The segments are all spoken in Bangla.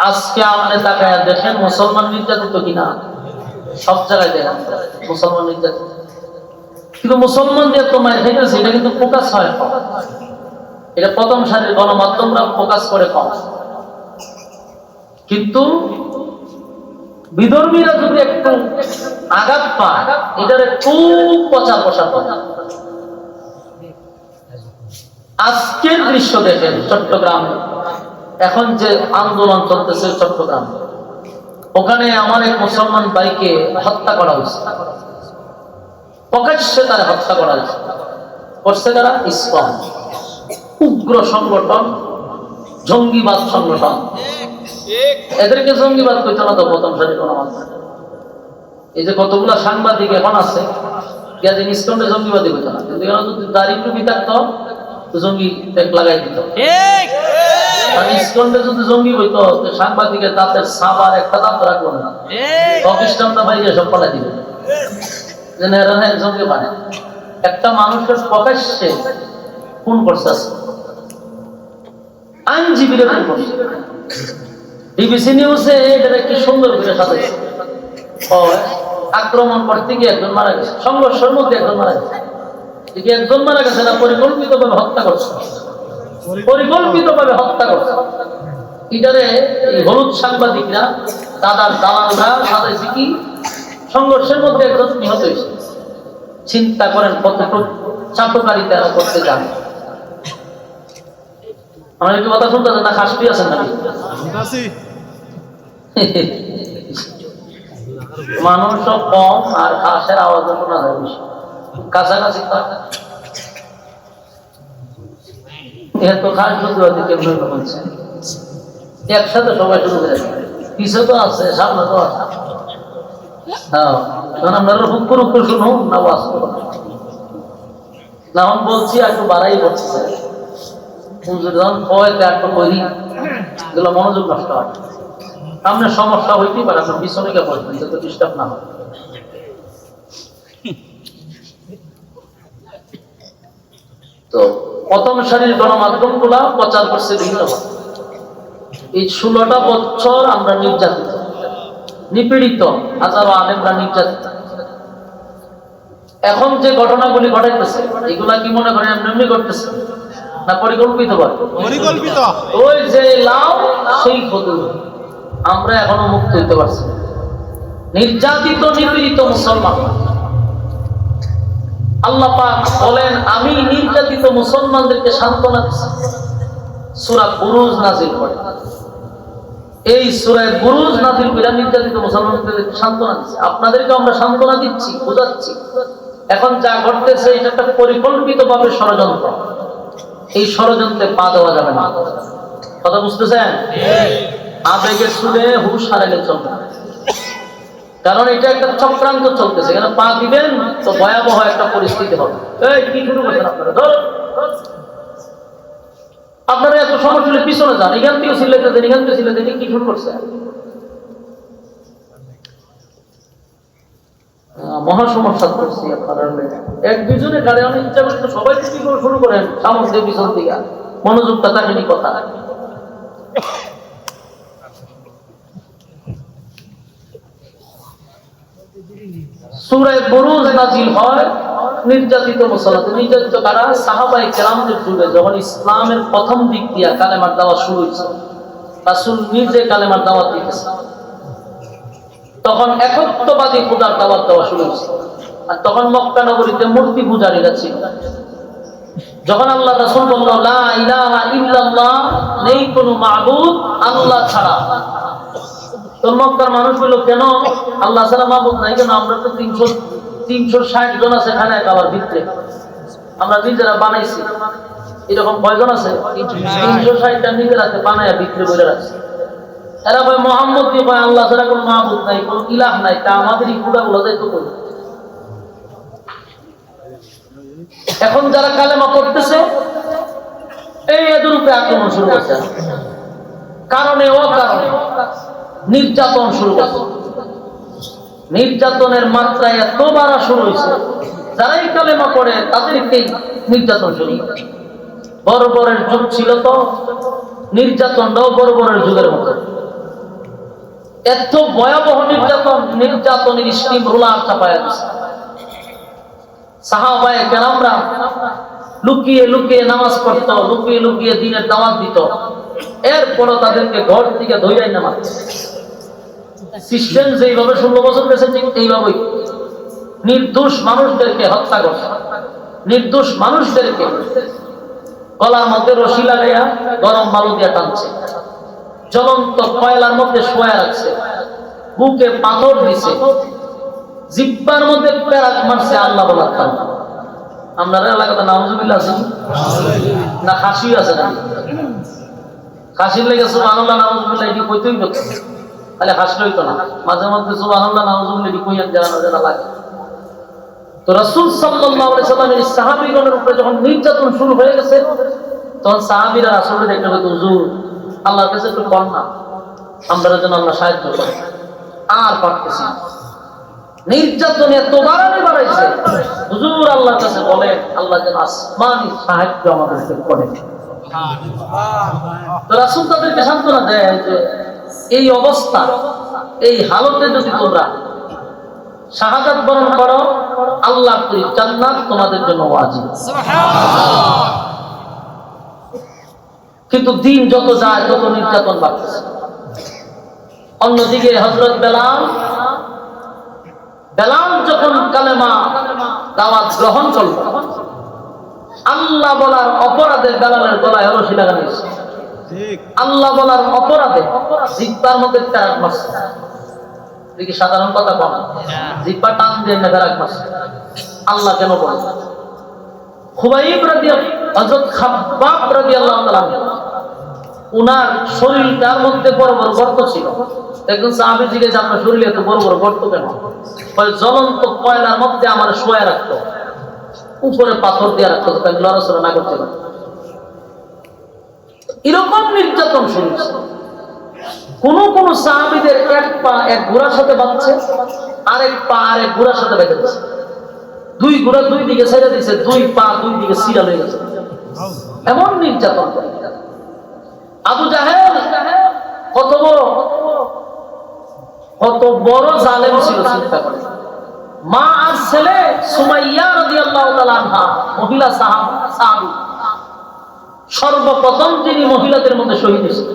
আজকে আপনি তাকায় দেখেন মুসলমান নির্যাতিত কিনা, সব জায়গায় দেখেন মুসলমান নির্যাতিত। কিন্তু মুসলমান যে তোমার খাইতেছে এটা কিন্তু ফোকাস হয় কম, এটা প্রথম সারির গণমাধ্যমরা ফোকাস করে কম। কিন্তু বিধর্মীরা যদি একটু আঘাত পায় এটারে খুব প্রচার প্রসার করে। আজকের দৃশ্য দেখেন চট্টগ্রামে এখন যে আন্দোলন চলতেছে চট্টগ্রাম, ওখানে আমার এক মুসলমান ভাইকে হত্যা করা হয়েছে, প্রকাশ্যে তারা হত্যা করা হয়েছে। করছে তারা ইসলাম, উগ্র সংগঠন, জঙ্গিবাদ সংগঠন। এদেরকে জঙ্গিবাদ কইতো না তো প্রথম সারি গণমাধ্যম। এই যে কতগুলা সাংবাদিক এখন আছে ইস্কন্ডে জঙ্গিবাদী কইতো না, কিন্তু এরা যদি দাড়ি টুপি থাকতো তো জঙ্গি ট্যাগ লাগাই দিত। ইস্কন্ডে যদি জঙ্গি হইতো সাংবাদিকের দাঁতের সাবার একটা দাঁত রাখবো না, খ্রিস্টানটা ভাইয়া সব পালাই দিবে। জঙ্গি মানে একটা মানুষের প্রকাশ্যে খুন করছে, আইনজীবীরা খুন করছে। ডিবিসি নিউজে এটা কি সুন্দর করে সাজাইছে, আক্রমণ করতে গিয়ে একজন মারা গেছে, সংঘর্ষের মধ্যে একজন মারা গেছে। একজন মারা গেছে না, পরিকল্পিতভাবে হত্যা করছে, পরিকল্পিতভাবে হত্যা করছে। এটারে এই হলুদ সাংবাদিকরা দাদার দালালরা সাজাইছে কি সংঘর্ষের মধ্যে একজন নিহত হয়েছে। চিন্তা করেন কতটুকু চাটুকারিতা করতে যান। আমার একটু কথা শুনতেছেন না? খাসপি আছেন নাকি? মানুষ কম আর খাসের আওয়াজ শোনা যায় বেশি, কাছাকাছি এত খাস বুঝতে কেমন বলছে একসাথে সবাই শুরু করে, পিছনে তো আছে সামনে তো আছে। হ্যাঁ, আপনারা হুকুর হুকুর শুনুন না, ওয়াজ করুন না। আমি বলছি একটু বাড়াই করতেছে, এগুলো মনোযোগ নষ্ট হয়। আপনার সমস্যা হইতেই পারে, আপনার পিছনে কে বলবেন যাতে ডিস্টার্ব না হয়। তো প্রথম সারির গণমাধ্যম গুলা প্রচার করছে ভিন্নভাবে। এই 16টা বছর আমরা নির্যাতিত, নিপীড়িত, হাজারো আলেমরা নির্যাতিত। এখন যে ঘটনাগুলি ঘটাইতেছে এগুলা কি মনে করেন এমনি করতেছে না পরিকল্পিত? পরিকল্পিত। ওই যে লাও সেই ফতুল, আমরা এখনো মুক্ত হইতে পারছি না। নির্যাতিত নিপীড়িত মুসলমান, আল্লাহ পাক বলেন আমি নির্যাতিত মুসলমানদেরকে সান্ত্বনা দিচ্ছি। সূরা বুরুজ নাযিল করে, এই সূরা বুরুজ নাযিল করে নির্যাতিত মুসলমানদেরকে সান্ত্বনা দিচ্ছি। আপনাদেরকে আমরা সান্ত্বনা দিচ্ছি, বোঝাচ্ছি। এখন যা ঘটতেছে এটা একটা পরিকল্পিতভাবে ষড়যন্ত্র, এই ষড়যন্ত্রে পা দেওয়া যাবে না। কথা বুঝতেছেন? আবেগে ছুড়ে হুঁশ হারালে চলবে না, কারণ এটা একটা চক্রান্ত চলতেছে। এখানে পা দিবেন তো ভয়াবহ একটা পরিস্থিতি হবে। এই কি শুরু করছেন আপনারা? আপনারা এত সমস্যা হলে পিছনে যান, এখান থেকে সিলেতে দেন, এখান থেকে সিলেতে দেন, কি শুরু করছে? মহা সমস্যা করছি আপনারা। এক দুজনে গাড়ি অনেক ইচ্ছা করছে সবাই কি করে শুরু করেন, সামনে পিছন দিকে মনোযোগটা থাকেনি কথা। সূরা বুরুজ নাযিল হয় নির্যাতিত মুসলমান। নির্যাতিত কারা? সাহাবায়ে কেরামদের যুগে যখন ইসলামের প্রথম দিক দিয়া কালেমার দাওয়াত শুরু হয়েছে, রাসূল নিজে কালেমার দাওয়াত দিতেছে, তখন একত্ববাদী খোদার দাওয়াত দেওয়া শুরু হয়েছে। আর তখন মক্কা নগরীতে মূর্তি পূজারীরা ছিল। যখন আল্লাহ রাসূল বলল লা ইলাহা ইল্লাল্লাহ, নেই কোনো মাবুদ আল্লাহ ছাড়া, তো মক্কার মানুষ বলল কেন আল্লাহ ছাড়া মাবুদ নাই কেন? আমরা তো 360 জন আছে এখানে কাবার ভিতরে, আমরা নিজেরা বানাইছি। এরকম কয়জন আছে? 360টা নিজের হাতে বানায়া ভিতরে বলে রাখছে। এরা ভাই মোহাম্মদ দিয়ে ভাই আল্লাহ ছাড়া কোনো মাবুদ নাই, কোনো ইলাহ নাই, তা আমাদেরই কুড়াগুলো যাইতো করি। এখন যারা কালেমা পড়তেছে এই এদের উপরে আক্রমণ শুরু করছে, কারণে ও কারণে নির্যাতন শুরু করছে। নির্যাতনের মাত্রা এত বাড়া শুরু হয়েছে, যারাই কালেমা পড়ে তাদেরকেই নির্যাতন শুরু। বর্বরের যুগ ছিল তো নির্যাতনটাও বর্বরের যুগের মতো। এত ভয়াবহ নির্যাতনের স্টিম রোলার চাপায়া দিচ্ছে। সাহাবায়ে কেরামরা লুকিয়ে লুকিয়ে নামাজ পড়তো, লুকিয়ে লুকিয়ে দিনের দাওয়াত দিত, এরপরও তাদেরকে ঘর থেকে ধইরাই নামাজ। সিস্টেম যেইভাবে 16 বছর গেছে ঠিক এইভাবেই নির্দোষ মানুষদেরকে হত্যা করছে, নির্দোষ মানুষদেরকে গলার মধ্যে রশি লাগাইয়া গরম বালু দিয়ে টানছে, জ্বলন্ত কয়লার মধ্যে শোয়া রাখছে, বুকে পাথর দিছে, জিব্বার মধ্যে পেরাক মারছে আল্লাহ বলার কারণে। আপনার এলাকাতে নাউজুবিল্লাহ আছে না? খাসি আছে না? খাসির লেগে সুবহানাল্লাহ নাউজুবিল্লাহ এটি কইতেই হতো, তাহলে হাসলে হইতো না। মাঝে মধ্যে সুবহানাল্লাহ নাউজুবিল্লাহ এটি কইয়া যারা লাগে। তো রাসূল সাল্লাল্লাহু আলাইহি সাল্লামের সাহাবীগণের উপরে যখন নির্যাতন শুরু হয়ে গেছে, তখন সাহাবীরা রাসূলকে দেখতে পেত, হুজুর আল্লাহর কাছে একটু কর না, আমরা যেন আল্লাহ সাহায্য করে। আর পারতেছি না, নির্যাতন এত বাড়াইছে, হুজুর আল্লাহর কাছে বলে আল্লাহ যেন আসমানি সাহায্য আমাদেরকে করে। তো রাসূল তাদেরকে সান্ত্বনা দেয় যে এই অবস্থা, এই হালতে যদি তোমরা শাহাদাত বরণ করো, আল্লাহর তৈরি জান্নাত তোমাদের জন্য ওয়াজিব। কিন্তু দিন যত যায় তত নির্যাতন বাড়তেছে। অন্যদিকে হযরত বেলাল যখন কালেমা দাওয়াত গ্রহণ করল, আল্লাহ বলার অপরাধে বেলালের গলায় রশি লাগানো হয়েছে। আল্লাহ বলার অপরাধে জিহ্বার মধ্যে পেরাক মারছে। দেখি সাধারণ কথা কম, জিহ্বা টান দিয়ে পেরাক মারছে। আল্লাহ কেন বলে? খুবাইব হযরত খাব্বাব রাদিয়াল্লাহু তাআলা উনার শরীরটার মধ্যে বড় বড় গর্ত ছিল। একজন সাহাবী জিজ্ঞেস করলেন, আপনার শরীরে এত বড় বড় গর্ত কেন? কয় জ্বলন্ত কয়লার মধ্যে আমার শোয়া রাখতো, উপরে পাথর দিয়ে রাখতো, তাই লড়াচড়া না করতে পারে। এরকম নির্যাতন শুরু হয়েছে। কোন সাহাবীদের এক পা এক ঘোড়ার সাথে বাঁধছে, আরেক পা আরেক ঘোড়ার সাথে বেঁধে দিচ্ছে, দুই ঘোড়া দুই দিকে ছেড়ে দিচ্ছে, দুই পা দুই দিকে সিরা হয়ে গেছে। এমন নির্যাতন। আবু জাহেল কত বড় জালেম ছিল চিন্তা করে। মা আর ছেলে সুমাইয়া রাদিয়াল্লাহু তাআলা আনহা, মহিলা সাহাবী, সর্বপ্রথম যিনি মহিলাদের মধ্যে শহীদ হয়েছিল।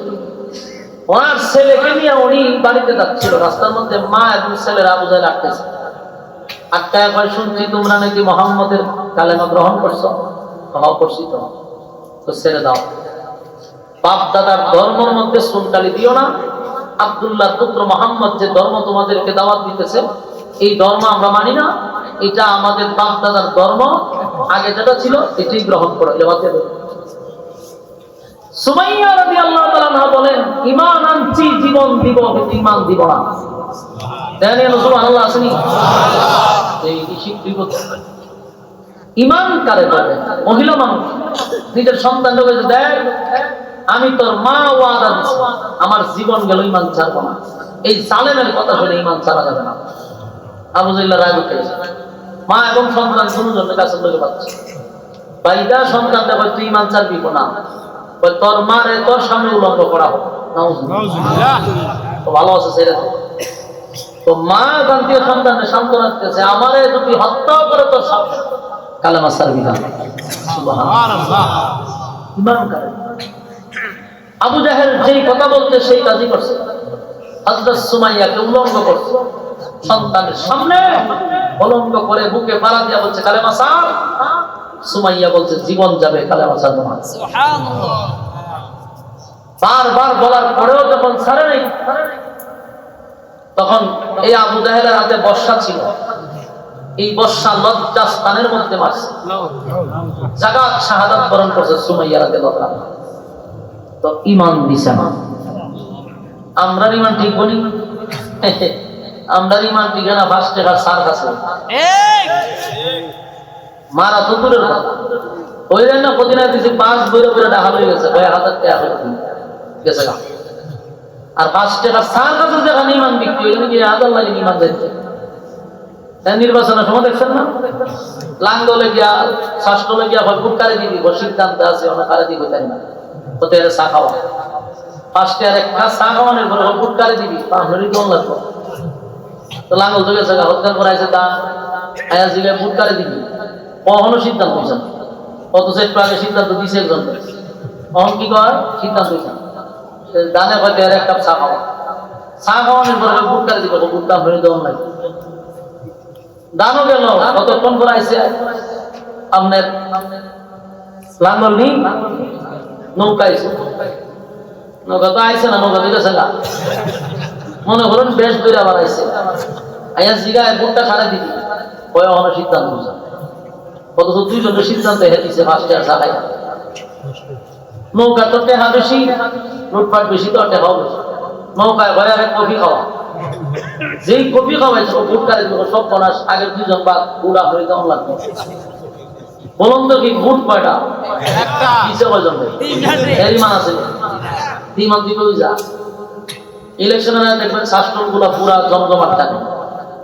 ওনার ছেলেকে নিয়ে উনি বাড়িতে যাচ্ছিল, রাস্তার মধ্যে মা এবং ছেলেরা আবু জাহেল আটকেছে। আটকায় কয়, শুনছি তোমরা নাকি মুহাম্মদের কালেমা গ্রহণ করছো। করছি তো ছেড়ে দাও, বাপ দাদার ধর্মের মধ্যে সুনকালি দিও না। আব্দুল্লাহর পুত্র মুহাম্মদ যে ধর্ম তোমাদেরকে দাওয়াত দিতেছে, এই ধর্ম আমরা মানি না, এটা আমাদের বাপ দাদার ধর্ম, আগে যেটা ছিল এটাই গ্রহণ করো। সুমাইয়া রাদিয়াল্লাহু তাআলা আনহা বলেন, ঈমান আনছি, জীবন দিব, ঈমান দিব না। দেন সুবহানাল্লাহ আসেনি? এই শিক্ষিত ঈমান কারে বলে? মহিলা মানুষ নিজের সন্তানকে বলে, দেখ আমি তোর মা ওয়াদা দিছি, আমার জীবন গেল ঈমান ছাড়বো না। এই জালেমের কথা শুনে ঈমান ছাড়া যাবে না। আবু জাহেল রাগ উঠে গেছে। মা এবং সন্তান দুজনের কাছে লোকে পাচ্ছে, বাইদা সন্তানটা বলে, তুই ঈমান ছাড়বি না, তোর মারে তোর সামনে উলঙ্গ করা হোক। নাউজুবিল্লাহ। তো ভালো আছে ছেড়ে দে। তো মা গান্তীয় সন্তানকে সান্ত্বনা দিতেছে, আমারে যদি হত্যা করে তোর সামনে কালেমা ছাড়বি না। সুবহানাল্লাহ। ঈমান করে। আবু জাহেল যেই কথা বলতে সেই কাজই করছে। হযরত সুমাইয়াকে উলঙ্গ করছে, সন্তানের সামনে উলঙ্গ করে বুকে পাড়া দিয়া বলছে, কালেমা ছাড়। সুমাইয়া বলছে, জীবন যাবে, কালেমা ছাড়বো না। সুবহানাল্লাহ। বারবার বলার পরেও যখন ছাড়ে নাই, তখন এই আবু জাহেলের হাতে বর্ষা ছিল, এই বর্ষা লজ্জা স্থানের মধ্যে মারছে, জাগাত শাহাদাত বরণ করছে সুমাইয়া রাদিয়াল্লাহু তাআলা। তো ঈমান দিছে না। আমরা ঈমান ঠিক বলি, আমরা ঈমান ঠিক না, 5 টাকার সার কাছে মারা তো দূরের কথা। ওই জন্য প্রতিদিন দিছি 5 বইরে বইরে ঢাকা হয়ে গেছে, 1000 টাকা হয়ে গেছে। আর 5 টাকার সার কাছে যেখানে ঈমান বিক্রি হয়ে গিয়ে হাজার লাগে ঈমান যাচ্ছে। নির্বাচনের সময় দেখছেন না, লাঙ্গলে গিয়া শাস্ত্রলে গিয়া ভুটকারে দিবি, সিদ্ধান্ত আছে অনেক কারে দিবি, তাই না? তো এর চা খাওয়া ফার্স্টে আর একটা সাগওয়ানের পরে ফুটকারে দিবি পাঁচশোরই কম লাগবে তো লাঙ্গল তো গেছে হত্যার পর আছে তা আয়া জিলে ফুটকারে দিবি কখনো সিদ্ধান্ত হয়েছে অথচ একটু আগে সিদ্ধান্ত দিছে একজন কখন কি কর সিদ্ধান্ত হয়েছে দানে হয়তো আর এক কাপ চা খাওয়া চা খাওয়ানোর পরে ফুটকারে দিবে ফুটকার হয়ে দেওয়া লাগে দানও গেল কতক্ষণ করে আইসে আপনার লাঙ্গল নি নৌকা আইসে নৌকা তো আইসে না নৌকা দিতেছে না মনে করুন বেশ দূরে আবার আইসে আইয়া জিগায় বুটটা খাড়া দিবি কয় অন্য সিদ্ধান্ত অথচ দুইজনের সিদ্ধান্ত হেঁটেছে ফার্স্টে আর চালাই নৌকা তো টেহা বেশি লুটপাট বেশি তো টেহাও বেশি নৌকায় ভয় আগে কফি খাওয়া যেই কফি খাওয়াইছে বুটকারে সব বনাস আগের দুইজন বা বুড়া হয়ে যাওয়া লাগবে বলুন তো কি বুট কয়টা কিসে কয়জন এরই মান আছে তিন মান দিবে যা ইলেকশনে দেখবেন শাসন গুলা পুরা জমজমাট থাকে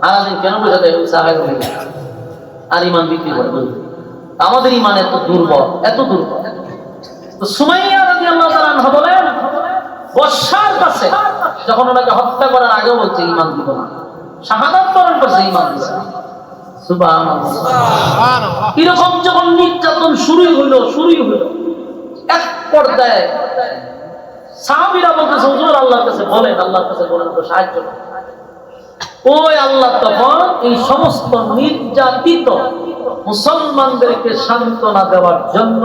সারাদিন কেন বোঝা দেয় সাহায্য আর ইমান বিক্রি করে আমাদের ইমান এত দুর্বল তো সুমাইয়া রাদিয়াল্লাহু তাআলা আনহা বলেন বর্ষার কাছে যখন ওনাকে হত্যা করার আগে বলছে ইমান দিব না শাহাদাত বরণ করছে ইমান দিছে সুবহানাল্লাহ সুবহানাল্লাহ এরকম যখন নির্যাতন শুরুই হলো এক পর্যায়ে সাহাবীরা বলতেছে হুজুর আল্লাহর কাছে বলেন তো সাহায্য করুন ওই আল্লাহ তখন এই সমস্ত নির্যাতিত মুসলমানদেরকে সান্ত্বনা দেওয়ার জন্য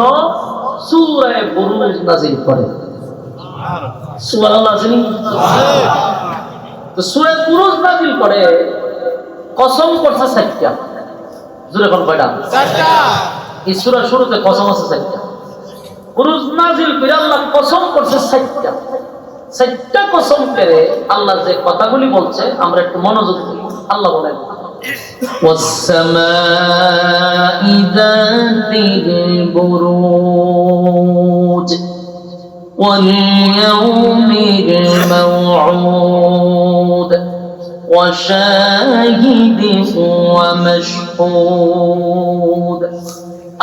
সূরা বুরুজ নাযিল করেন সুবহানাল্লাহ তো সূরা বুরুজ নাযিল করে কসম করছে 4টা জোরে কোন কয়টা 4টা এই সূরা শুরুতে কসম আছে 4টা বুরুজ নাযিল করে আল্লাহ কসম করছে 4টা কসম করে আল্লাহ যে কথাগুলি বলছে আমরা একটু মনোযোগ দিই আল্লাহ বলেন ওয়াস-সামাঈ যাতিল বুরুজ ওয়াল ইয়াউমিল মাওউদ ওয়া শাহিদিন ওয়া মাশহুদ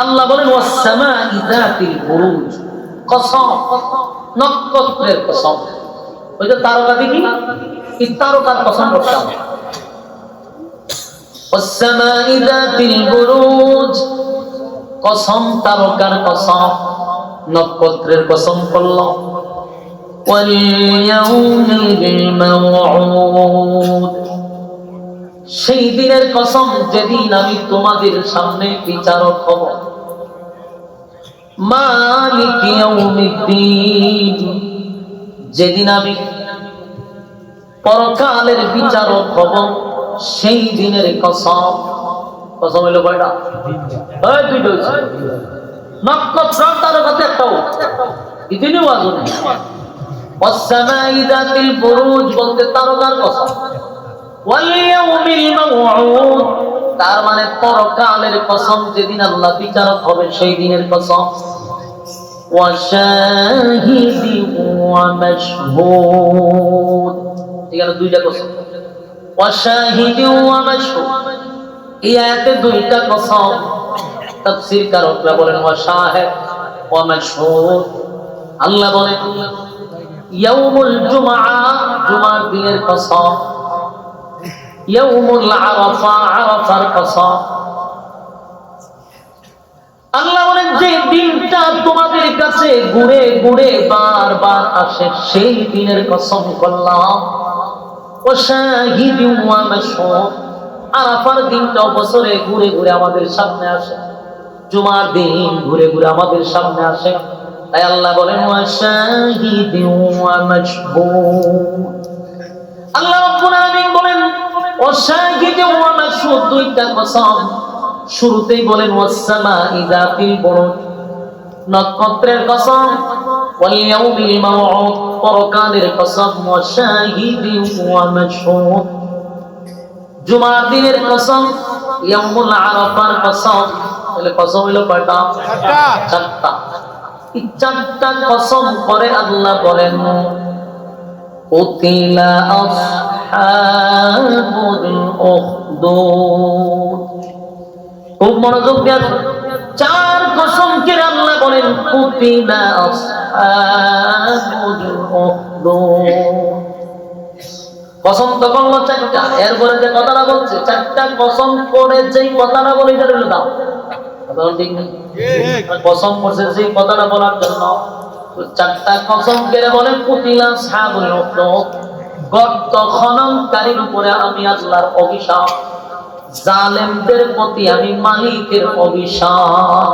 আল্লাহ বলেন ওয়াস-সামাঈ যাতিল বুরুজ কসম নক্ষত্রের কসম ওই যে তারকা দেখি এই তারকার কসম করতাম ওয়াস-সামাঈ যাতিল বুরুজ কসম তারকার কসম নক্ষত্রের কসম করলাম ওয়াল ইয়াউমিল মাওউদ সেই দিনের কসম যেদিন আমি তোমাদের সামনে বিচারক হব মালিক ইয়াউমিদ্দিন যেদিন আমি পরকালের বিচারক হব সেই দিনের কসম হলো কয়টা এই দুইটা নক্ষত্র তারকাতে একটাও ইতিনিও আজনে ওয়াস-সামাঈ যাতিল বুরুজ বলতে তারকার কসম ওয়াল ইয়াউমিল মাওউদ তার মানে পরকালের কসম যেদিন আল্লাহ বিচারক হবে সেই দিনের কসম ওয়া শাহিদিন ওয়া মাশহুদ এখানে দুইটা কসম ওয়া শাহিদিন ওয়া মাশহুদ এই আয়াতে দুইটা কসম তাফসীর কারকরা বলেন ওয়া শাহিদ ওয়া মাশহুদ আল্লাহ বলেন ইয়াউমুল জুমার দিনের কসম ইয়াউমুল আরাফার কসম আল্লাহ বলেন যে দিনটা তোমাদের কাছে ঘুরে বারবার আসে সেই দিনের কসম করলাম ওয়া শাহিদিন ওয়া মাশহুদ আরাফার দিনটা বছরে ঘুরে আমাদের সামনে আসে জুমার দিন ঘুরে আমাদের সামনে আসে তাই আল্লাহ বলেন ওয়া শাহিদিন ওয়া মাশহুদ আল্লাহ রাব্বুল আলামিন বলেন ওয়া শাহিদিন ওয়া মাশহুদ দুইটা কসম শুরুতেই বলেন ওয়াস-সামাঈ যাতিল বুরুজ নক্ষত্রের কসম ওয়াল ইয়াউমিল মাওউদ পরকালের কসম ওয়া শাহিদিন ওয়া মাশহুদ জুমার দিনের কসম ইয়াউমুল আরাফার কসম তাহলে কসম হলো কয়টা চারটা এই চারটা কসম করে আল্লাহ বলেন কুতিলা আসহাবুল উখদুদ খুব মনোযোগ দিয়ে চার কসম করে আল্লাহ বলেন কুতিলা আসহাবুল কসম তো করলো চারটা, এরপরে যে কথাটা বলছে চারটা কসম করে যেই কথাটা বলে এটা রইল দাও, ঠিক নেই? কসম করছে যেই কথাটা বলার জন্য, চারটা কসম করে বলে কুতিলা সাহাবুল উখদুদ, গর্ত খননকারীর উপরে আমি আল্লাহর অভিশাপ, জালেমদের প্রতি আমি মালিকের অভিশাপ।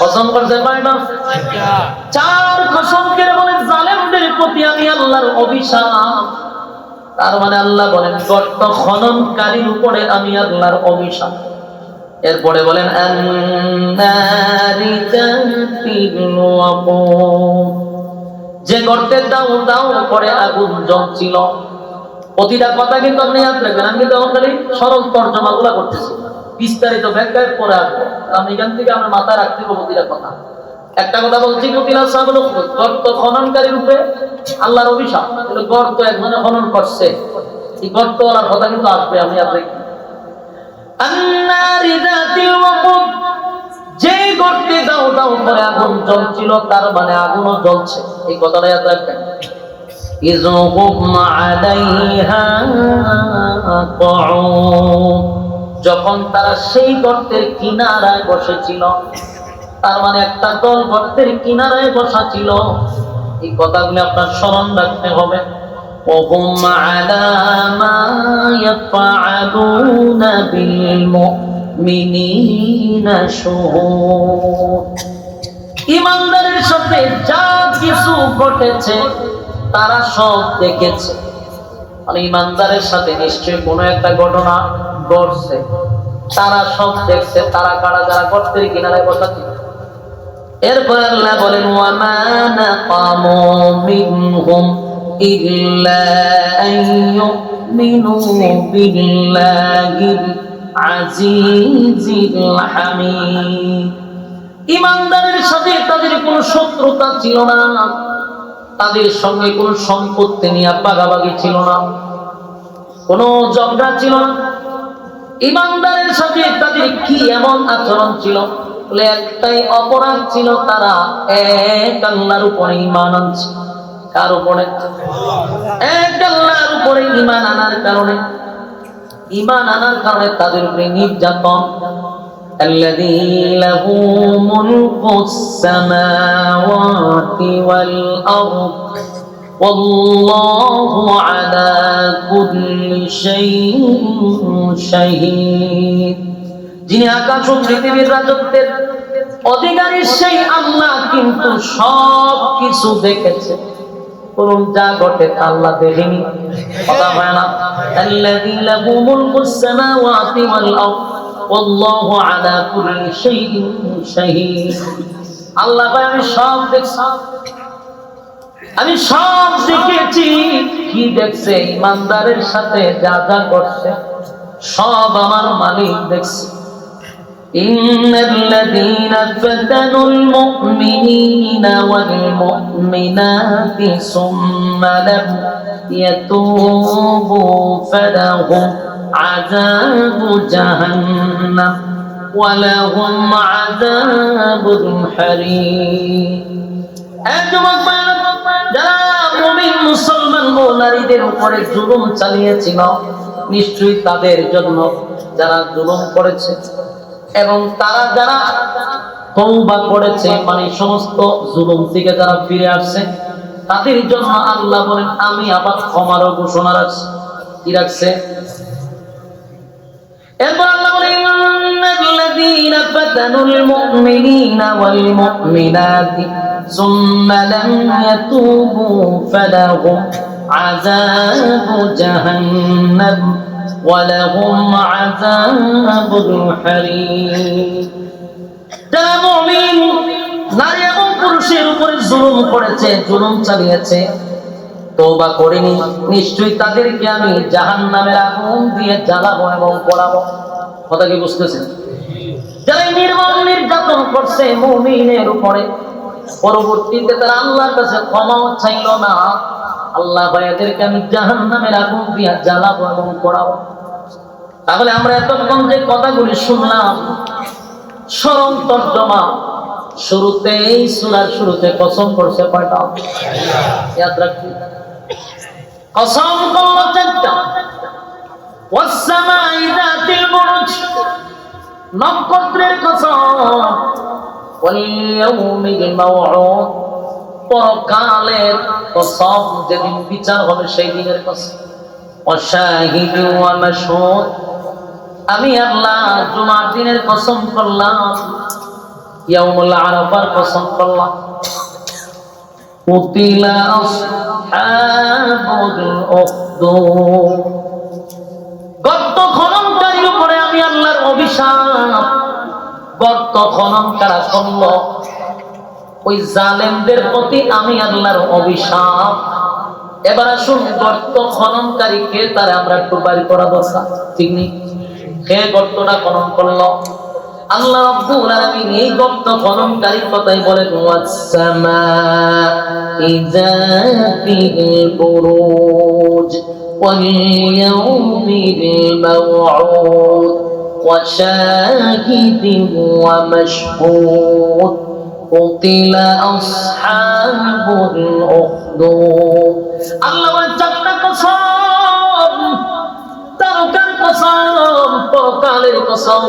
কসম করছে কয়টা? চার কসম করে বলে জালেমদের প্রতি আমি আল্লাহর অভিশাপ। তার মানে আল্লাহ বলেন গর্ত খননকারীর উপরে আমি আল্লাহর অভিশাপ। এরপরে বলেন আন্নারি যাতিল ওয়াকুদ, যে গর্তে দাও দাও করে আগুন জ্বলছিল। প্রতিটা কথা কিন্তু আপনি ইয়াদ রাখবেন, আমি কিন্তু এখন খালি সরল তর্জমাগুলো করতেছি, বিস্তারিত ব্যাখ্যায় পরে আসবো। আমি এখান থেকে আমার মাথায় রাখতে হবে প্রতিটা কথা। একটা কথা বলছি, কুতিলা সাহাবুল উখদুদ, গর্ত খননকারীর উপরে আল্লাহর অভিশাপ। গর্ত একজনে খনন করছে, এই গর্তওয়ালার কথা কিন্তু আসবে। আমি আপনাকে আন্নারি যাতিল ওয়াকুদ, যে গর্তে দাও দাও করে আগুন জ্বলছিল, তার মানে আগুনও জ্বলছে, এই কথাটা ইয়াদ রাখবেন। যখন তারা সেই গর্তের কিনারায় বসেছিল, তার মানে একটা দল গর্তের কিনারায় বসা ছিল। এই কথাগুলো আপনার স্মরণ রাখতে হবে। ঈমানদারের সাথে যা কিছু ঘটেছে তারা সব দেখেছে। মানে ঈমানদারের সাথে নিশ্চয়ই কোনো একটা ঘটনা ঘটছে, তারা সব দেখছে। তারা কারা? যারা গর্তের কিনারে বসা ছিল। এরপর আল্লাহ বলেন ওয়ামা নাকামু মিনহুম ইল্লা আইয়ুমিনু বিল্লাহিল আজিজিল হামিদ। ঈমানদারের সাথে তাদের কোনো শত্রুতা ছিল না, তাদের সঙ্গে কোনো সম্পত্তি নিয়ে ভাগাভাগি ছিল না, কোনো ঝগড়া ছিল না। ঈমানদারের সাথে তাদের কি এমন আচরণ ছিল? বলে একটাই অপরাধ ছিল, তারা এক আল্লাহর উপরে ঈমান আনছে। কার উপরে? এক আল্লাহর উপরে ঈমান আনার কারণে, ঈমান আনার কারণে তাদের উপরে নির্যাতন। الذي له ملك السماوات والأرض والله على كل شيء شهيد। যিনি আকাশ ও পৃথিবীর রাজত্বের অধিকারী সেই আল্লাহ কিন্তু সব কিছু দেখেছে। বলুন যা ঘটে আল্লাহ দেখেনি? কথা হয় না। الذي له ملك السماوات والأرض والله على كل شيء شهيد। আল্লাহ ভাই আমি সব দেখছি, আমি সব দেখেছি। কি দেখছে? ঈমানদারের সাথে যা যা করছে সব আমার মালিক দেখছে। ইন্নাল্লাযীনা ফাতানুল মুমিনিনা ওয়াল মুমিনাতি সুম্মা লাম ইয়াতুবু ফালাহুম আযাবু জাহান্নাম ওয়া লাহুম আযাবুল হারীক। যারা মুমিন মুসলমান নারীদের উপরে জুলুম চালিয়েছিল, নিশ্চয়ই তাদের জন্য যারা জুলুম করেছে এবং তারা যারা তওবা করেছে, মানে সমস্ত জুলুম থেকে যারা ফিরে আসছে, তাদের জন্য আল্লাহ বলেন আমি আবার ক্ষমারও ঘোষণা রাখছি। কি রাখছে? এরপর আল্লাহ বলেন ইন্নাল্লাযীনা ফাতানুল মুমিনিনা ওয়াল মুমিনাতি সুম্মা লাম ইয়াতুবু ফালাহুম আযাবু জাহান্নাম ওয়া লাহুম আযাবুল হারীক। যারা মুমিন নারী এবং পুরুষের উপরে জুলুম করেছে, জুলুম চালিয়েছে, তওবা করেনি, নিশ্চয়ই তাদেরকে আমি জাহান্নামের আগুন দিয়ে জ্বালাবো এবং পোড়াবো। কথা কি বুঝতেছেন? যারা নির্মম নির্যাতন করছে মুমিনের উপরে, পরবর্তীতে তারা আল্লাহর কাছে ক্ষমাও চাইল না, আল্লাহ ভাইয়াদেরকে আমি জাহান্নামের আগুন দিয়ে জ্বালাবো এবং পোড়াবো। তাহলে আমরা এতক্ষণ যে কথাগুলি শুনলাম, সরল তর্জমা, শুরুতেই সূরার শুরুতে কসম করছে কয়টা? ইয়াদ রাখি, কসম করলো চারটা। ওয়াস সামাই যাতিল বুরুজ, নক্ষত্রের কসম, ওয়াল ইয়াউমিল মাউউদ, পরকালের কসম, যেদিন বিচার হবে সেই দিনের কসম। ওয়াশাহিদু ওয়া মাশহুদ, আমি আল্লাহ জুমার দিনের কসম করলাম, ইয়াউমুল আরাফার কসম করলাম। কুতিলা আসহাবুল উখদুদ, গর্ত খননকারীর উপরে আমি আল্লাহর অভিশাপ। গর্ত খনন কারা করলো? ওই জালেমদের প্রতি আমি আল্লাহর অভিশাপ। এবার আসুন, গর্ত খননকারী কে, তারা আমরা একটু বাড়ি করা দরকার, ঠিক নেই? কে গর্তটা খনন করলো? আল্লাহ রাব্বুল আলামিন এই গর্ত খননকারীর কথাই বলেন, ওয়াস-সামাই যাতিল বুরুজ ওয়াল ইয়াউমিল মাউউদ ওয়া শাহিদিন ওয়া মাশহুদ কুতিলা আসহাবুল উখদুদ। আল্লাহ বলেন চারটা কসম, তারকার কসম, পরকালের কসম,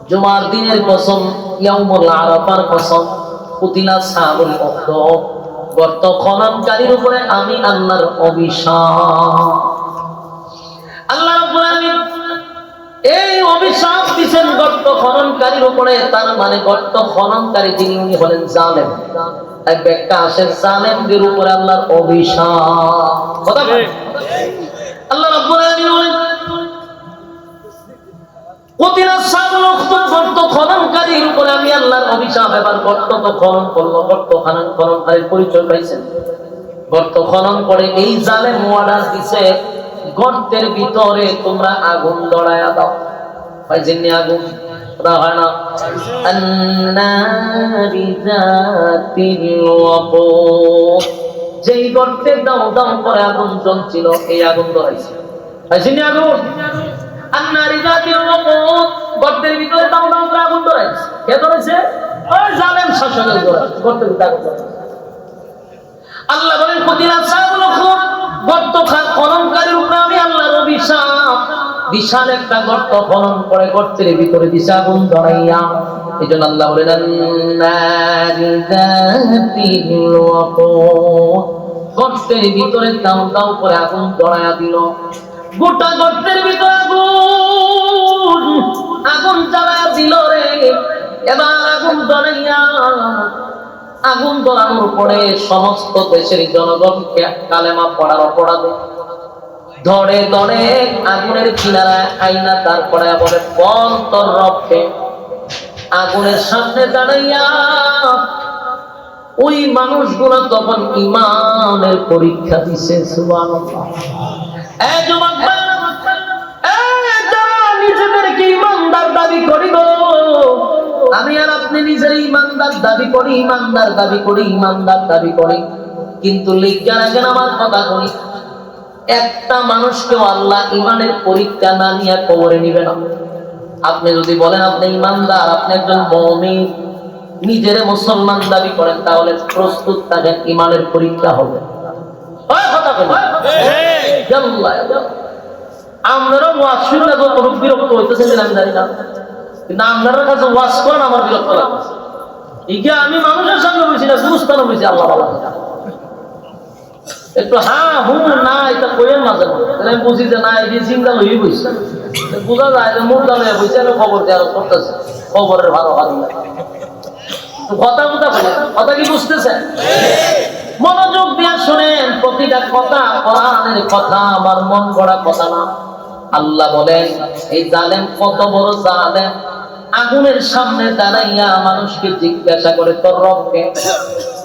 জুমার দিনের কসম, ইয়াউমুল আরাফার কসম, কুতিলা আসহাবুল উখদুদ, গর্ত খননকারীর উপরে আমি আল্লাহর অভিশাপ। আল্লাহ রাব্বুল আলামিন এই অভিশাপ দিয়েছেন গর্ত খননকারীর উপরে। তার মানে গর্ত খননকারী যিনি, উনি হলেন জালেম। এক ব্যাখ্যা আসে জালেমদের উপরে আল্লাহর অভিশাপ। কথা বলেন, আল্লাহ রাব্বুল আলামিন বলেন কুতিলা আসহাবুল উখদুদ, গর্ত খননকারীর উপরে আমি আল্লাহর অভিশাপ। এবার গর্ত তো খনন করলো, গর্ত খননকারীর পরিচয় পাইছেন। গর্ত খনন করে এই জালেম অর্ডার দিছে, গর্তের ভিতরে তোমরা আগুন ধরায়া দাও। পাইছেননি আগুন? কথা হয় না? আন্নারি যাতিল ওয়াকুদ, যেই গর্তে দাও দাও করে আগুন জ্বলছিল, এই আগুন ধরাইছে। পাইছেননি আগুন? আন্নারি যাতিল ওয়াকুদ, গর্তের ভিতরে দাও দাও করে আগুন ধরাইছে। কে ধরেছে? ওই জালেম শাসকের ধরাইছে, গর্তের ভিতরে আগুন ধরাইছে। আল্লাহ বলেন কুতিলা আসহাবুল উখদুদ, গর্ত খননকারীর উপরে আমি আল্লাহর অভিশাপ। বিশাল একটা গর্ত খনন করে গর্তের ভিতরে দিশা আগুন ধরাইয়া। এজন্য আল্লাহ বলেন আন্নারি যাতিল ওয়াকুদ, গর্তের ভিতরে দাও দাও করে আগুন ধরাইয়া দিল। গোটা গর্তের ভিতরে আগুন, আগুন জ্বালায়া দিল রে। এবার আগুন ধরাইয়া, আগুন ধরানোর পরে সমস্ত দেশের জনগণকে কালেমা পড়ার অপরাধে ধরে ধরে আগুনের কিনারায় আইনা, তারপরে বলে বল তোর রবকে। আগুনের সামনে দাঁড়াইয়া ওই মানুষগুলো তখন ইমানের পরীক্ষা দিছে। সুবহানাল্লাহ। এই যুবক নিজেদেরকে ইমানদার দাবি করিব, আমি আর আপনি নিজের ইমানদার দাবি করি, ইমানদার দাবি করি, ইমানদার দাবি করি, কিন্তু লিখা রাখেন আমার কথা করি, একটা মানুষকেও আল্লাহ ইমানের পরীক্ষা না নিয়ে কবরে নিবে না। আপনি যদি বলেন আপনি ইমানদার, আপনি একজন মুমিন, নিজের মুসলমান দাবি করেন, তাহলে প্রস্তুত থাকেন ইমানের পরীক্ষা হবে। কথা বলেন আপনারা ওয়াজ শুনলে যত বিরক্ত হইতেছেন আমি জানি না, কিন্তু আপনার কাছে ওয়াজ করেন আমার বিরক্ত লাগছে। আমি মানুষের সঙ্গে বলছি না, গুরুস্থানে বলছি। আল্লাহ একটু হ্যাঁ হুম না এটা কইেন মাঝে মাঝে, আমি বুঝি যে না এই চিন্তা লই বইছে, বোঝা যায় যে মুখ দামে বইছে, আমি খবর দেওয়ার করতেছে, খবরের ভালো ভালো কথা কথা বলে। কথা কি বুঝতেছেন? মনোযোগ দিয়ে শুনেন, প্রতিটা কথা কোরআনের কথা, আমার মন গড়া কথা না। আল্লাহ বলেন এই জালেম কত বড় জালেম, আগুনের সামনে দাঁড়াইয়া মানুষকে জিজ্ঞাসা করে তোর রবকে।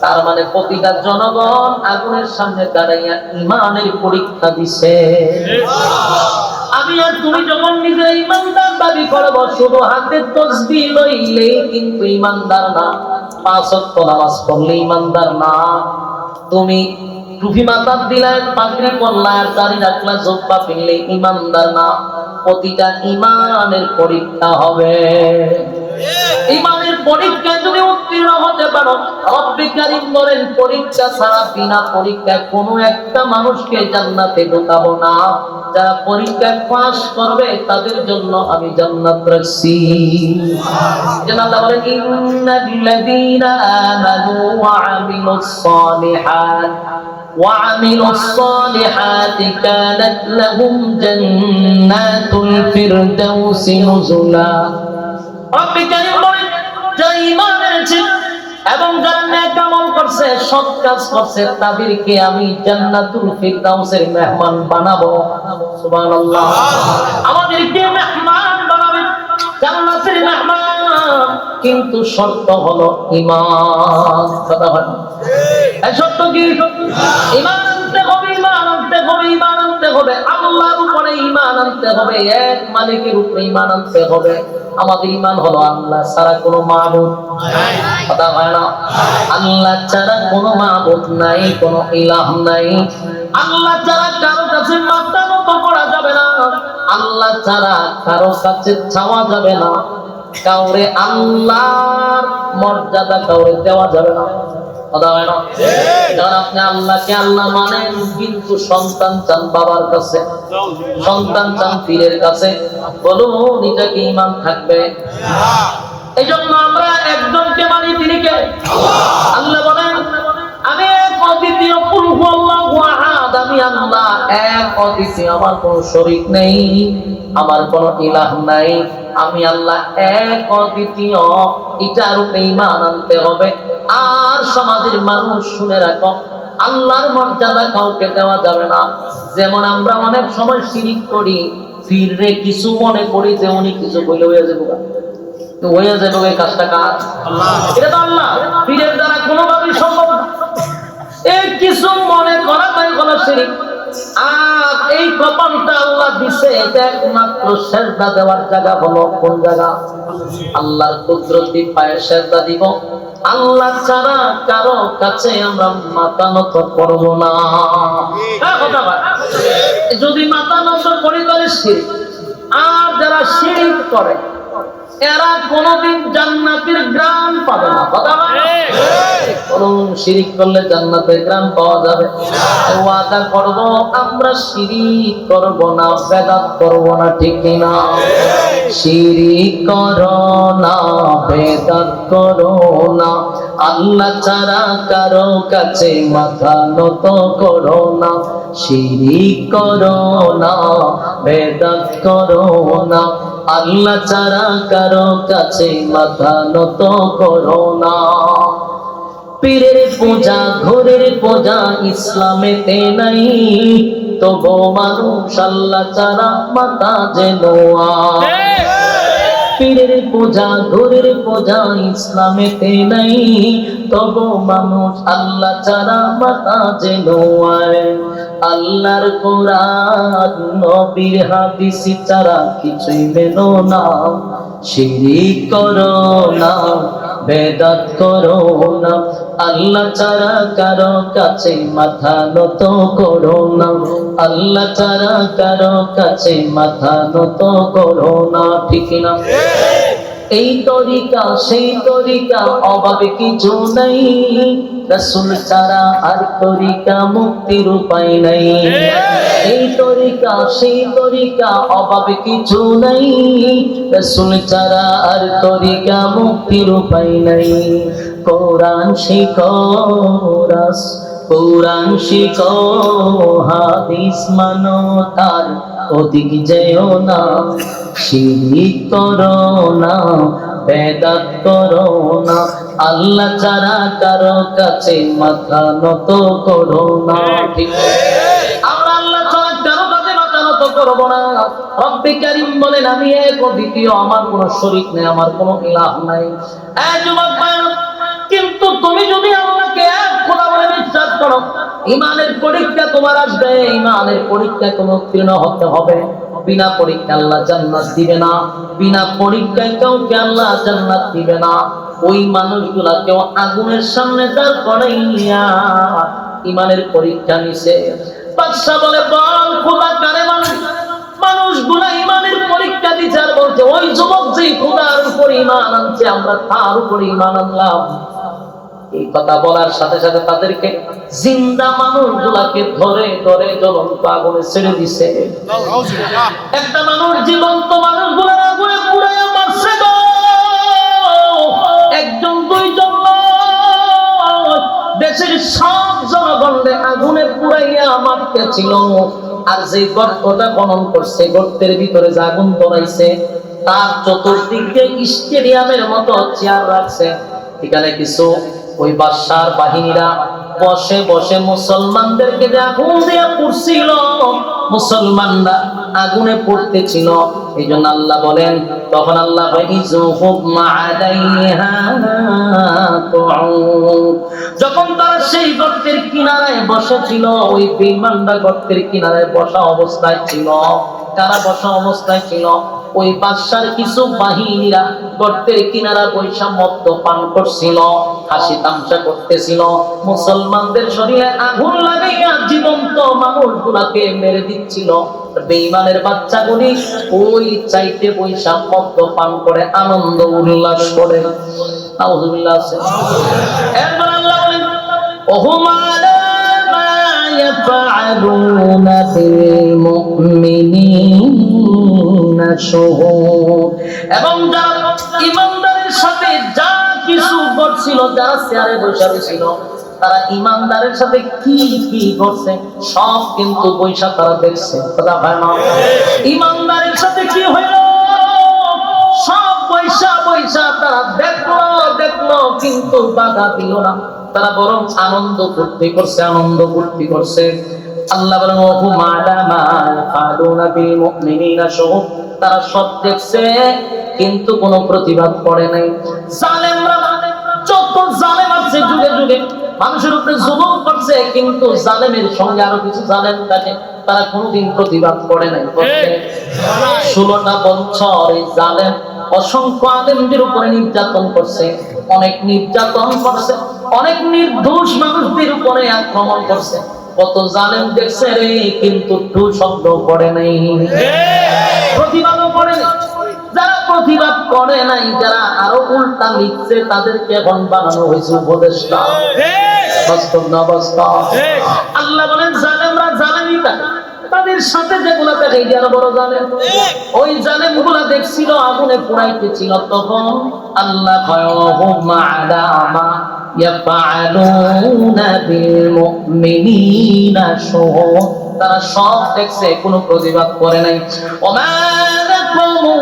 তার মানে প্রতিটা জনগণ আগুনের সামনে দাঁড়াইয়া ইমানের পরীক্ষা দিছে। আমি আর তুমি যখন নিজে ইমানদার দাবি করব, শুধু হাতে তাসবিহ লইলে কিন্তু ইমানদার না, পাঁচ ওয়াক্ত নামাজ পড়লে ইমানদার না, তুমি টুপি মাথার দিলে, পাগড়ি পরলা, দাড়ি রাখলা, জুব্বা পিনলে ইমানদার না, প্রতিটা ইমানের পরীক্ষা হবে। ইমানের পরীক্ষায় যদি উত্তীর্ণ হতে পারো, রব্বে কারীম বলেন পরীক্ষা ছাড়া, বিনা পরীক্ষায় কোনো একটা মানুষকে জান্নাতে ঢোকাবো না। যারা পরীক্ষায় পাস করবে তাদের জন্য আমি জান্নাত রাখছি। যেন আল্লাহ বলেন ইন্নাল্লাযীনা আমানু ওয়া আমিলুস সালিহাত وعملوا الصالحات كانت لهم جنات الفردوس نزلا। রব্বে কারীম বলেন যারা ঈমান এনেছে এবং যারা নেক আমল করছে, সৎ কাজ করছে, তাদেরকে আমি জান্নাতুল ফিরদাউসের মেহমান বানাবো। সুবহানাল্লাহ। আমাদেরকে মেহমান বানাবেন, জান্নাতের মেহমান, কিন্তু শর্ত হলো ঈমান। কথা হয় না? এই শর্ত কি? ঈমান আনতে হবে, ঈমান আনতে হবে, ঈমান আনতে হবে। আল্লাহর উপরে ঈমান আনতে হবে, এক মালিকের উপরে ঈমান আনতে হবে। আমাদের ঈমান হলো আল্লাহ ছাড়া কোনো মাবুদ নাই। কথা হয় না? আল্লাহ ছাড়া কোনো মাবুদ নাই, কোনো ইলাহ নাই। আল্লাহ ছাড়া কারো কাছে মাথা নত করা যাবে না, আল্লাহ ছাড়া কারো কাছে চাওয়া যাবে না, কাউরে আল্লাহর মর্যাদা কাউরে দেওয়া যাবে না। কথা হয় না? কারণ আপনি আল্লাহকে আল্লাহ মানেন, কিন্তু সন্তান চান বাবার কাছে, সন্তান চান পীরের কাছে। বলুন এটা কি ঈমান থাকবে? এই জন্য আমরা একজনকে মানি, তিনি কে? আল্লাহ বলেন আমি এক অদ্বিতীয়, কুল হুয়াল্লাহু আহাদ, আমি আল্লাহ এক অদ্বিতীয়, আমার কোনো শরীক নেই, আমার কোনো ইলাহ নাই, আমি আল্লাহ এক অদ্বিতীয়। এটার উপরে ঈমান আনতে হবে। আর সমাজের মানুষ শুনে রাখো, আল্লাহর মর্যাদা কাউকে দেওয়া যাবে না। যেমন আমরা অনেক সময় শিরিক করি, পীররে কিছু মনে করি যে উনি কিছু বলে হয়ে যাবে, হয়ে যাবে এই কাজটা কার? আল্লাহ। এটা তো আল্লাহ, পীরের দ্বারা কোনোভাবেই সম্ভব না। এই কিছু মনে করা তাই হলো শিরিক। আর এই কপালটা আল্লাহ দিছে, এটা একমাত্র সেজদা দেওয়ার জায়গা হলো কোন জায়গা? আল্লাহর কুদরতি পায়ে সেজদা দিব। আল্লাহ ছাড়া কারো কাছে আমরা মাথা নত করব না। যদি মাথা নত করি তাহলে শিরক। আর যারা শিরক করে এরা কোনদিন জান্নাতের গ্রাম পাবে না। কথা বলে কোন শিরক করলে জান্নাতের গ্রাম পাওয়া যাবে? ওয়াদা করব আমরা শিরক করব না, বেদাত করব না, ঠিক না? শিরক করো না, বেদাত করো না, আল্লাহ ছাড়া কারো কাছে মাথা নত করো না। শিরক করো না, বেদাত করো না, আল্লাহ ছাড়া কারো কাছে মাথা নত করো না। পীরের পূজা, ঘরের পূজা ইসলামেতে নাই, তবু মানুষ আল্লাহ ছাড়া মাথা যেন পীরের পূজা, ঘরের পূজা ইসলামেতে নাই, তবু মানুষ আল্লাহ ছাড়া মাথা যেন আল্লাহর কোরআন নবীর হাদিস ছাড়া কিছুই মেনো না। শিরক করো না, বেদাত করো না, আল্লাহ ছাড়া কারো কাছে মাথা নত করো না, আল্লাহ ছাড়া কারো কাছে মাথা নত করো না, ঠিক না? এই তরিকা সেই তরিকা অভাবে কিছু নাই, রাসূল ছাড়া আর তরিকা মুক্তির উপায় নাই। এই তরিকা সেই তরিকা অভাবে কিছু নাই, রাসূল ছাড়া আর তরিকা মুক্তির উপায় নাই। কোরআন শিখো, কোরআন শিখো, হাদিস মানো, তার ওদিক যেও না। শিরক করো না, বেদাত করো না, আল্লাহ ছাড়া কারো কাছে মাথা নত করো না, ঠিক? আমরা আল্লাহ ছাড়া কারো কাছে মাথা নত করব না। রব্বে কারীম বলেন আমি এক অদ্বিতীয়, আমার কোনো শরীক নেই, আমার কোনো ইলাহ নাই। এই যুবক ভাইরা, কিন্তু তুমি যদি আল্লাহকে এক খোদা বলে বিশ্বাস করো, ঈমানের পরীক্ষা তোমার আসবে, ঈমানের পরীক্ষায় তুমি উত্তীর্ণ হতে হবে। বিনা পরীক্ষায় আল্লাহ জান্নাত দিবে না, বিনা পরীক্ষায় কাউকে আল্লাহ জান্নাত দিবে না। ওই মানুষগুলা কেউ আগুনের সামনে দাঁড় করাইয়া ঈমানের পরীক্ষা নিছে। বাদশা বলে বল খোদা কারে মানে? মানুষগুলা ঈমানের বলতেছে আর বলছে, ওই যুবক যে খোদার উপর ঈমান আনছে আমরা তার উপর ঈমান আনলাম। এই কথা বলার সাথে সাথে তাদেরকে জিন্দা মানুষগুলাকে ধরে ধরে জ্বলন্ত আগুনে ছেড়ে দিছে। একটা মানুষ জীবন্ত মানুষগুলোর আগুনে পুড়াইয়া মারছে গো। একজন দুইজন দেশের সব জনগণকে আগুনে পুড়াইয়া মারতেছিল। আর যে গর্তটা খনন করছে, গর্তের ভিতরে যে আগুন ধরাইছে, তার চতুর্দিকে স্টেডিয়ামের মতো চেয়ার রাখছে। এখানে কিছু ওই বাদশার বাহিনীরা বসে বসে মুসলমানদেরকে যে আগুন দিয়ে পুড়ছিল, মুসলমানরা আগুনে পড়তেছিল। এই জন্য আল্লাহ বলেন, তখন আল্লাহ যখন তারা সেই গর্তের কিনারায় বসেছিল, ওই বেঈমানরা গর্তের কিনারায় বসা অবস্থায় ছিল। কারা বসা অবস্থায় ছিল? ওই বাদশার কিছু বাহিনীরা গর্তের কিনারা বৈশা মদ্য পান করছিল, হাসি তামসা করতেছিল, মুসলমানদের শরীরে আগুন লাগাইয়া জীবন্ত মানুষগুলাকে মেরে দিচ্ছিল। বেঈমানের বাচ্চাগুলি ওই চাইতে বৈশা মদ্য পান করে আনন্দ উল্লাস করে। আউযুবিল্লাহ। এরপর আল্লাহ বলেন, ওহুমা লা মা ইয়াফআলুনা বিল মুমিনিনা শুহুদ। এবং যারা ঈমানদারের সাথে যা কিছু করছিল, যারা চেয়ারে বসে ছিল, তারা ঈমানদারের সাথে কি কি করছে সব কিন্তু বৈশা তারা দেখছে। কথা হয় না? ঈমানদারের সাথে কি হইল সব বৈশা বৈশা তারা দেখলো কিন্তু বাধা দিল না। তারা বরং আনন্দ ফুর্তি করছে, আনন্দ ফুর্তি করছে। আল্লাহ বলেন, ওহুমা লা মা ইয়াফআলুনা বিল মুমিনিনা শুহুদ। তারা সব দেখছে কিন্তু কোনো প্রতিবাদ করে নাই। জালেমরা, যত জালেম আছে যুগে যুগে মানুষের উপরে জুলুম করছে, কিন্তু জালেমের সঙ্গে আরো কিছু জালেম থাকে, তারা কোনোদিন প্রতিবাদ করে নাই। 16টা বছর এই জালেম অসংখ্য আলেমদের উপরে নির্যাতন করছে, অনেক নির্যাতন করছে, অনেক নির্দোষ মানুষদের উপরে আক্রমণ করছে। কত জালেম দেখছে রে, কিন্তু টু শব্দ করে নাই, প্রতিবাদও করে নাই। যারা প্রতিবাদ করে নাই, যারা আরো উল্টা লিখছে, তাদেরকে এখন বানানো হয়েছে উপদেষ্টা। বাস্তব না বাস্তব? আল্লাহ বলেন, জালেমরা জালেমই থাকে, তাদের সাথে যেগুলা থাকে এই আরো বড় জালেম। ওই জালেম গুলা দেখছিল আগুনে পুড়াইতেছিল, তখন আল্লাহ ওহুমা আলা মা ইয়াফআলুনা বিল মুমিনিনা শুহুদ। তারা সব দেখছে, কোনো প্রতিবাদ করে নাই। ওমা নাকুমু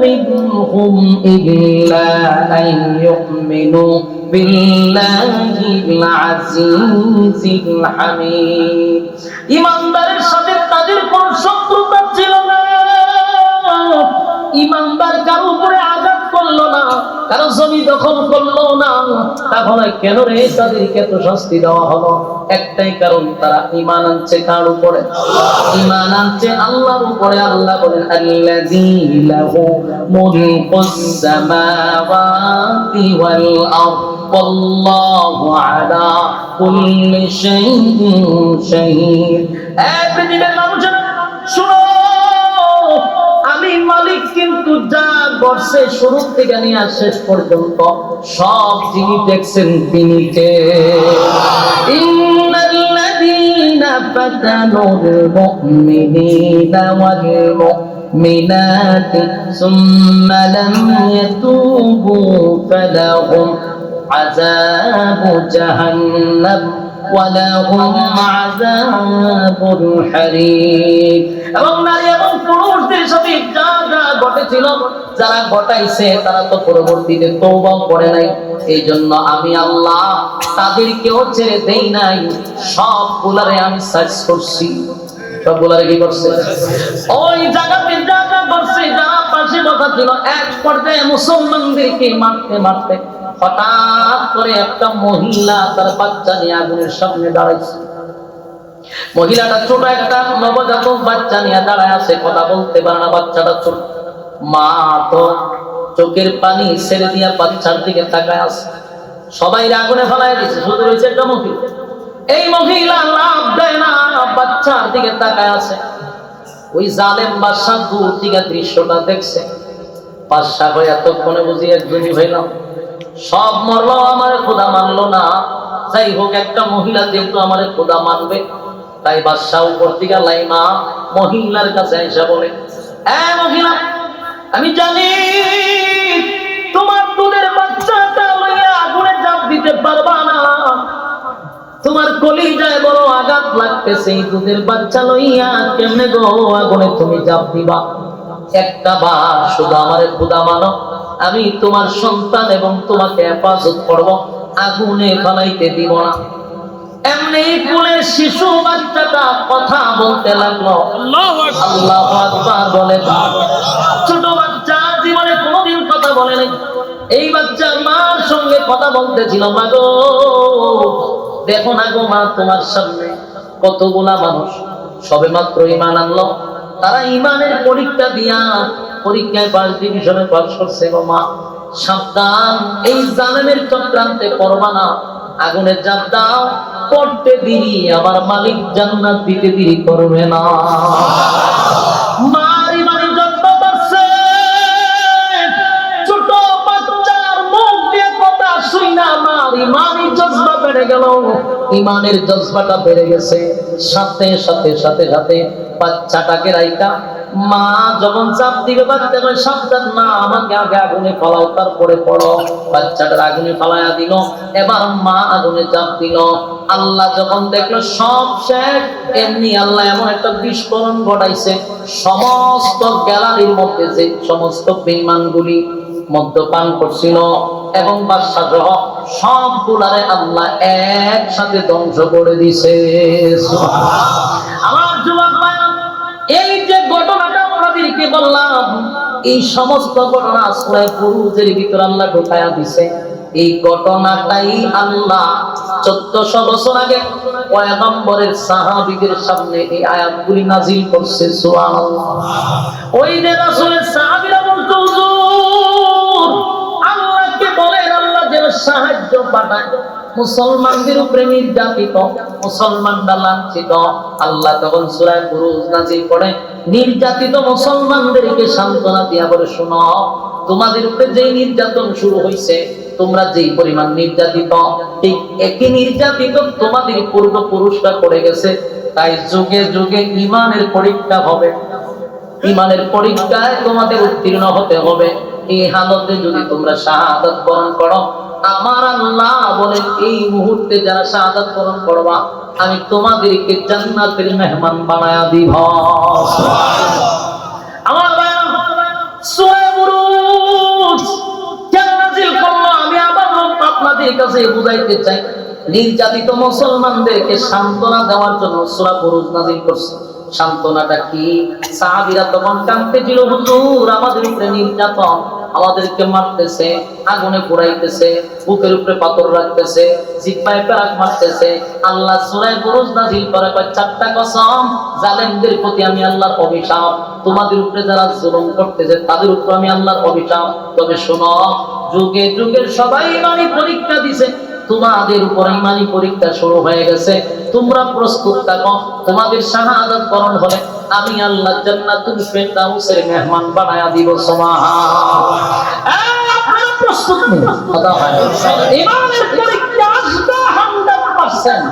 মিনহুম ইল্লা আন ইউমিনু বিল্লাহিল আজিজিল হামিদ। ঈমানদারের সাথে তাদের কোনো শত্রুতা ছিল না। ঈমানদার কারো উপরে আঘাত করলো না, কারো জমি দখল করলো না। তাহলে কেন রে তাদেরকে এত শাস্তি দেওয়া হলো? একটাই কারণ, তারা ঈমান আনছে কার উপরে? ঈমান আনছে আল্লাহর উপরে। আল্লাহ বলেন, আল্লাযী লাহু মুলকুস সামাওয়াতি ওয়াল আরদ ওয়াল্লাহু আলা কুল্লি শাইইন শাহীদ। এই পৃথিবীর মানুষেরা শুনো, আমি মালিক, কিন্তু যা করছে শুরু থেকে নিয়ে শেষ পর্যন্ত সব যিনি দেখছেন তিনি কে? ইন্নাল্লাযীনা ফাতানুল মুমিনিনা ওয়াল মুমিনাতি সুম্মা লাম ইয়াতুবু ফালাহুম আযাবু জাহান্নাম ওয়ালাহুম আযাবুল হারিক। এবং নারী এবং পুরুষদের সাথে যা যা ঘটেছিল, যারা ঘটাইছে তারা তো পরবর্তীতে তওবা করে নাই। এই জন্য আমি আল্লাহ তাদেরকেও ছেড়ে দেই নাই, সবগুলারে আমি সার্চ করছি। সবগুলারে কি করছে? ওই জায়গাতে যা যা করছে, যারা পাশে বসা ছিল, এক পর্যায়ে মুসলমানদেরকে মারতে মারতে হঠাৎ করে একটা মহিলা তার বাচ্চা নিয়ে আগুনের সামনে দাঁড়াইছে। মহিলাটা ছোট একটা নবজাতক বাচ্চা নিয়ে দাঁড়ায় আছে, কথা বলতে পারে না, বাচ্চাটা ছোট। মা তো চোখের পানি ছেড়ে দিয়া বাচ্চার দিকে তাকায় আছে। সবাই আগুনে ফেলায় দিচ্ছে, শুধু রয়েছে একটা মহিলা। এই মহিলা লাভ দেয় না, বাচ্চার দিকে তাকায় আছে। ওই জালেম বাদশা দূর থেকে দৃশ্যটা দেখছে। বাদশা ভাই এতক্ষণে বুঝি একজনই হইলাম, সব মরলো আমারে খোদা মানলো না। যাই হোক, একটা মহিলা যেহেতু আমারে খোদা মানবে, তাই বাদশা উপর থেকে লাইমা মহিলার কাছে এসে বলে, মহিলা, আমি জানি তোমার দুধের বাচ্চাটা লইয়া আগুনে জাপ দিতে পারবা না, তোমার কলিজায় বড় আঘাত লাগতেছে, এই দুধের বাচ্চা লইয়া কেমনে গো আগুনে তুমি জাপ দিবা? একটা বার শুধু আমারে খোদা মানো, আমি তোমার সন্তান এবং তোমাকে হেফাজত করব, আগুনে ফালাইতে দিব না। এমনি কোলের শিশু বাচ্চাটা কথা বলতে লাগলো, আল্লাহু আকবার বলে। ছোট বাচ্চা জীবনে কোনোদিন কথা বলে নাই, এই বাচ্চা মার সঙ্গে কথা বলতেছিল, মা গো দেখো না গো মা, তোমার সামনে কতগুলা মানুষ সবে মাত্র ঈমান আনলো, তারা ঈমানের পরীক্ষা দিয়া পরীক্ষায় ফার্স্ট ডিভিশনে পাস করছে গো মা, সাবধান এই জালেমের চক্রান্তে পড়বা না, আগুনে জাপ দাও, পড়তে দেরি আমার মালিক জান্নাত দিতে দেরি করবে না। মার ঈমানের জজ্বা বাড়ছে, ছোট বাচ্চার মুখ দিয়ে কথা শুইনা মার ঈমানের জজ্বা বেড়ে গেল, ঈমানের জজ্বাটা বেড়ে গেছে। সাথে সাথে সাথে সাথে বাচ্চাটাকে রাইকা মা যখন চাপ দিবে, বাচ্চা কয় সাবধান না, আমাকে আগে আগুনে ফালাও তারপরে পড়ো। বাচ্চাটার আগুনে ফালাইয়া দিল, এবার মা আগুনে চাপ দিল। আল্লাহ যখন দেখলো সব শেষ, এমনি আল্লাহ এমন একটা বিস্ফোরণ ঘটাইছে, সমস্ত গ্যালারির মধ্যে যে সমস্ত বেঈমানগুলি মদ্যপান করছিল এবং বাদশা সহ সবগুলারে আল্লাহ একসাথে ধ্বংস করে দিছে। আমার যুবক ভাইরা, এই যে ঘটনাটা আপনাদেরকে বললাম, এই সমস্ত ঘটনা সূরা বুরুজের ভিতর আল্লাহ ঢোকায়া দিছে। এই ঘটনাটাই আল্লাহ 1400 বছর আগে পয়গম্বরের সাহাবীদের সামনে এই আয়াতগুলি নাযিল করছে। সুবহানাল্লাহ। ওই যে রাসূলের সাহাবীরা বলতো, হুজুর আল্লাহকে বলেন আল্লাহ যেন সাহায্য পাঠায়, মুসলমানদের উপরে নির্যাতিত, মুসলমানরা লাঞ্ছিত। আল্লাহ তখন সূরা বুরুজ নাযিল করে নির্যাতিত মুসলমানদেরকে সান্ত্বনা দিয়া বলে, শোনো তোমাদের উপরে যে নির্যাতন শুরু হয়েছে, তোমরা যেই পরিমাণ নির্যাতিত, ঠিক একই নির্যাতিত তোমাদের পূর্বপুরুষরা করে গেছে। তাই যুগে যুগে ঈমানের পরীক্ষা হবে, ঈমানের পরীক্ষায় তোমাদের উত্তীর্ণ হতে হবে। এই হালতে যদি তোমরা শাহাদাত বরণ করো, আমার আল্লাহ বলেন এই মুহূর্তে যারা শাহাদাত বরণ করবা, আমি তোমাদেরকে জান্নাতের মেহমান বানায়া দিব। আমার ভাইরা, সূরা বুরুজ কেন নাযিল করলো আমি আবার আপনাদের কাছে বুঝাইতে চাই। নির্যাতিত মুসলমানদেরকে সান্ত্বনা দেওয়ার জন্য সূরা বুরুজ নাযিল করছে। সান্ত্বনাটা কি? সাহাবীরা তখন কাঁদতেছিল, হুজুর আমাদের উপরে নির্যাতন, আমাদেরকে মারতেছে, আগুনে পোড়াইতেছে, বুকের উপরে পাথর রাখতেছে, জিহ্বায় পেরাক মারতেছে। আল্লাহ সূরা বুরুজ নাযিল করে কয়, চারটা কসম, জালেমদের প্রতি আমি আল্লাহর অভিশাপ, তোমাদের উপরে যারা জুলুম করতেছে তাদের উপর আমি আল্লাহর অভিশাপ। তবে শোনো, যুগে যুগে সবাই ঈমানি পরীক্ষা দিছে, তোমাদের উপর ঈমানি পরীক্ষা শুরু হয়ে গেছে, তোমরা প্রস্তুত থাকো। তোমাদের শাহাদাত বরণ হলে আমি আল্লাহ জান্নাতুল ফিরদাউসের মেহমান বানায়া দিব। সুবহানাল্লাহ। আপনারা প্রস্তুত নেই? কথা হয় ঈমানের পরীক্ষা আসবে 100%।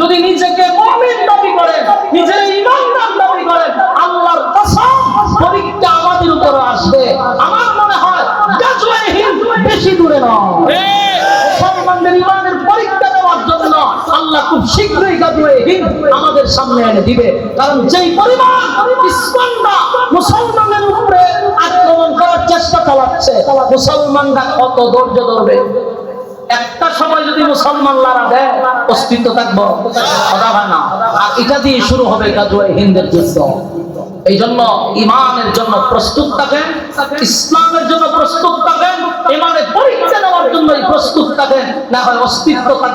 যদি নিজেকে মুমিন দাবি করেন, নিজের ঈমানদার দাবি করেন, আল্লাহর কসম পরীক্ষা আমাদের উপর আসবে। আমার মনে হয় গাজওয়ে হিন্দ বেশি দূরে নয়। মুসলমানদের ঈমানের পরীক্ষা দেওয়ার জন্য আল্লাহ খুব শীঘ্রই গাজওয়ে হিন্দ আমাদের সামনে এনে দিবে। কারণ যেই পরিমাণ ইসলামরা মুসলমানদের উপরে আক্রমণ করার চেষ্টা চালাচ্ছে, মুসলমানরা কত ধৈর্য ধরবে? একটা সময় যদি মুসলমান লড়া দেয়, অস্তিত্ব থাকবো? কথা হয় না। আর এটা দিয়ে শুরু হবে গাজওয়ে হিন্দের যুদ্ধ। এই জন্য ঈমানের জন্য প্রস্তুত থাকেন, ইসলামের জন্য প্রস্তুত থাকেন, ঈমানের পরীক্ষা নেওয়ার জন্য প্রস্তুত থাকেন, না হয় অস্তিত্ব থাকবে।